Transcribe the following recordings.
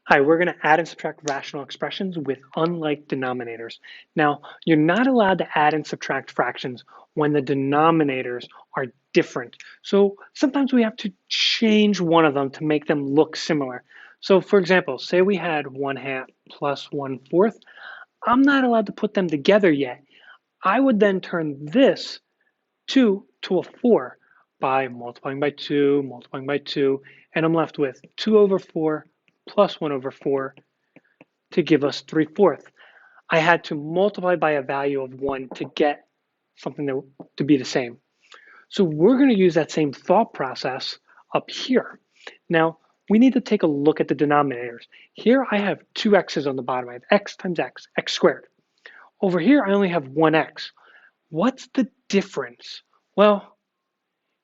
Hi, we're going to add and subtract rational expressions with unlike denominators. Now, you're not allowed to add and subtract fractions when the denominators are different. So sometimes we have to change one of them to make them look similar. So for example, say we had 1/2 plus 1/4. I'm not allowed to put them together yet. I would then turn this 2 to a 4 by multiplying by 2, and I'm left with 2 over 4 plus 1 over 4 to give us 3/4. I had to multiply by a value of 1 to get something to be the same. So we're going to use that same thought process up here. Now, we need to take a look at the denominators. Here I have two x's on the bottom. I have x times x, x squared. Over here, I only have one x. What's the difference? Well,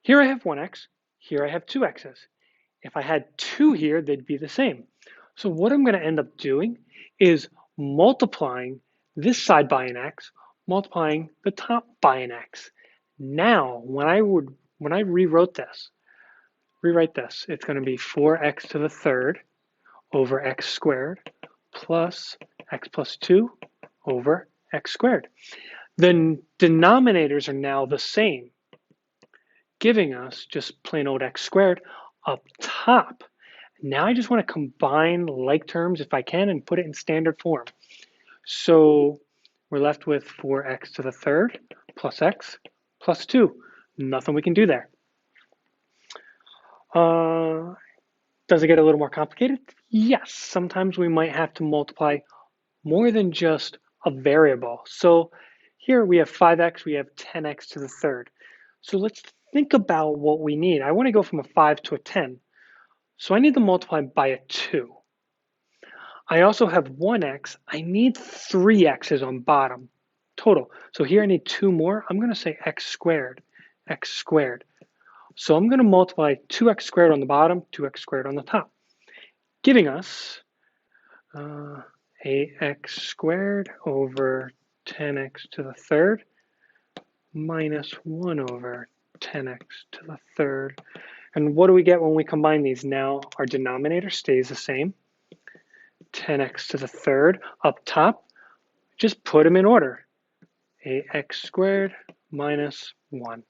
here I have one x, here I have two x's. If I had two here, they'd be the same. So what I'm going to end up doing is multiplying this side by an x, multiplying the top by an x. Now, when I rewrite this, it's going to be 4x to the third over x squared plus x plus 2 over x squared. The denominators are now the same, giving us just plain old x squared up top. Now I just want to combine like terms if I can and put it in standard form. So we're left with 4x to the third plus x plus 2. Nothing we can do there. Does it get a little more complicated? Yes, sometimes we might have to multiply more than just a variable. So here we have 5x, we have 10x to the third. So let's think about what we need. I want to go from a 5 to a 10. So I need to multiply by a 2. I also have 1x. I need 3 x's on bottom total. So here I need 2 more. I'm going to say x squared, x squared. So I'm going to multiply 2x squared on the bottom, 2x squared on the top, giving us 8x squared over 10x to the third minus 1 over 10x to the third. And what do we get when we combine these? Now our denominator stays the same. 10x to the third up top, just put them in order. 8x squared minus 1.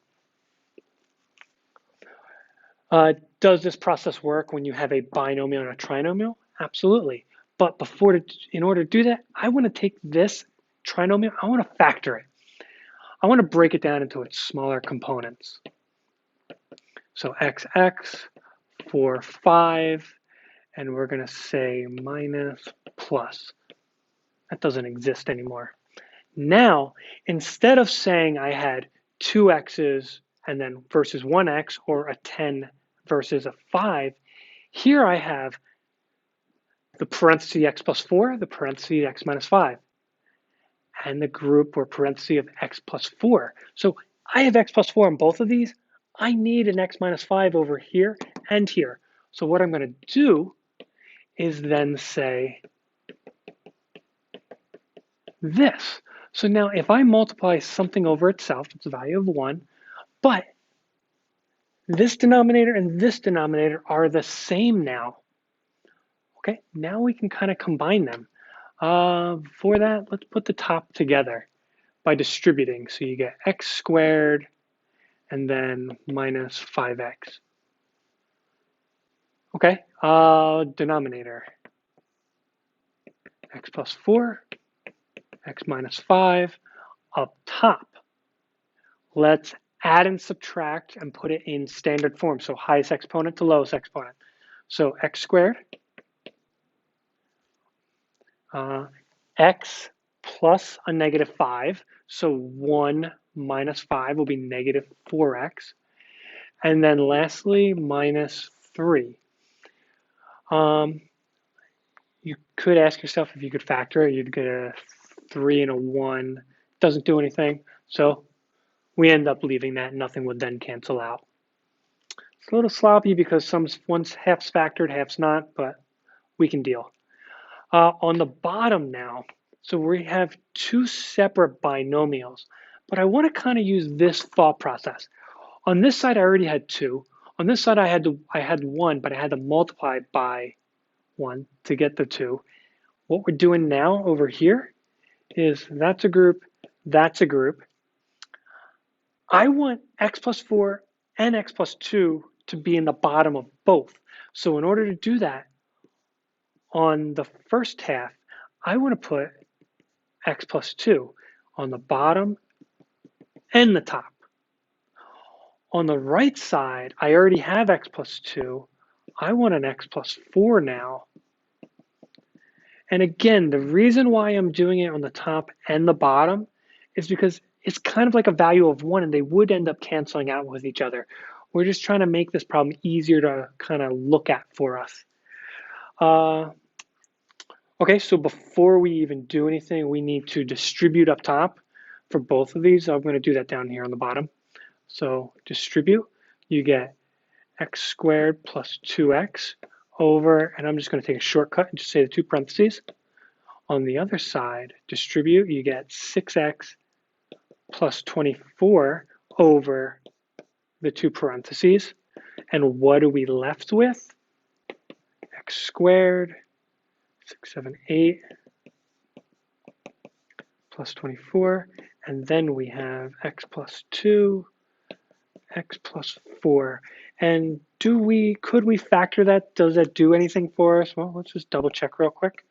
Does this process work when you have a binomial and a trinomial? Absolutely. But in order to do that, I want to take this trinomial, I want to factor it. I want to break it down into its smaller components. So xx for 5, and we're going to say minus plus. That doesn't exist anymore. Now, instead of saying I had 2 x's and then versus 1x or a 10 versus a 5, here I have the parenthesis x plus 4, the parenthesis x minus 5, and the group or parenthesis of x plus 4. So I have x plus 4 on both of these. I need an x minus 5 over here and here. So what I'm going to do is then say this. So now if I multiply something over itself, it's a value of 1, but this denominator and this denominator are the same now. Okay, now we can kind of combine them. For that, let's put the top together by distributing. So you get x squared and then minus 5x. Okay, denominator, x plus 4, x minus 5, up top. Let's add and subtract and put it in standard form. So highest exponent to lowest exponent. So x squared, x plus a negative 5. So 1 minus 5 will be negative 4x. And then lastly, minus 3. You could ask yourself if you could factor it. You'd get a 3 and a 1. Doesn't do anything. So we end up leaving that. Nothing would then cancel out. It's a little sloppy because one's half's factored, half's not, but we can deal. On the bottom now, so we have two separate binomials, but I want to kind of use this thought process. On this side, I already had 2. On this side, I had 1, but I had to multiply by 1 to get the 2. What we're doing now over here is that's a group, that's a group. I want x plus 4 and x plus 2 to be in the bottom of both. So in order to do that, on the first half, I want to put x plus 2 on the bottom and the top. On the right side, I already have x plus 2. I want an x plus 4 now. And again, the reason why I'm doing it on the top and the bottom is because it's kind of like a value of 1, and they would end up canceling out with each other. We're just trying to make this problem easier to kind of look at for us. Okay, so before we even do anything, we need to distribute up top for both of these. I'm going to do that down here on the bottom. So distribute, you get x squared plus 2x over, and I'm just going to take a shortcut and just say the two parentheses. On the other side, distribute, you get 6x plus 24 over the two parentheses. And what are we left with? X squared, 6, 7, 8, plus 24. And then we have x plus 2, x plus 4. And could we factor that? Does that do anything for us? Well, let's just double check real quick.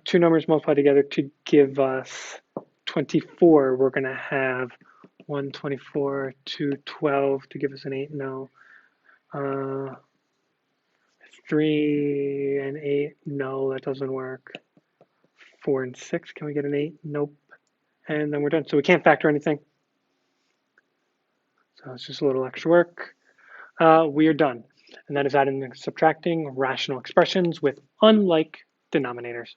Two numbers multiplied together to give us 24. We're going to have 124, 212 to give us an 8. No. 3 and 8. No, that doesn't work. 4 and 6. Can we get an 8? Nope. And then we're done. So we can't factor anything. So it's just a little extra work. We are done. And that is adding and subtracting rational expressions with unlike denominators.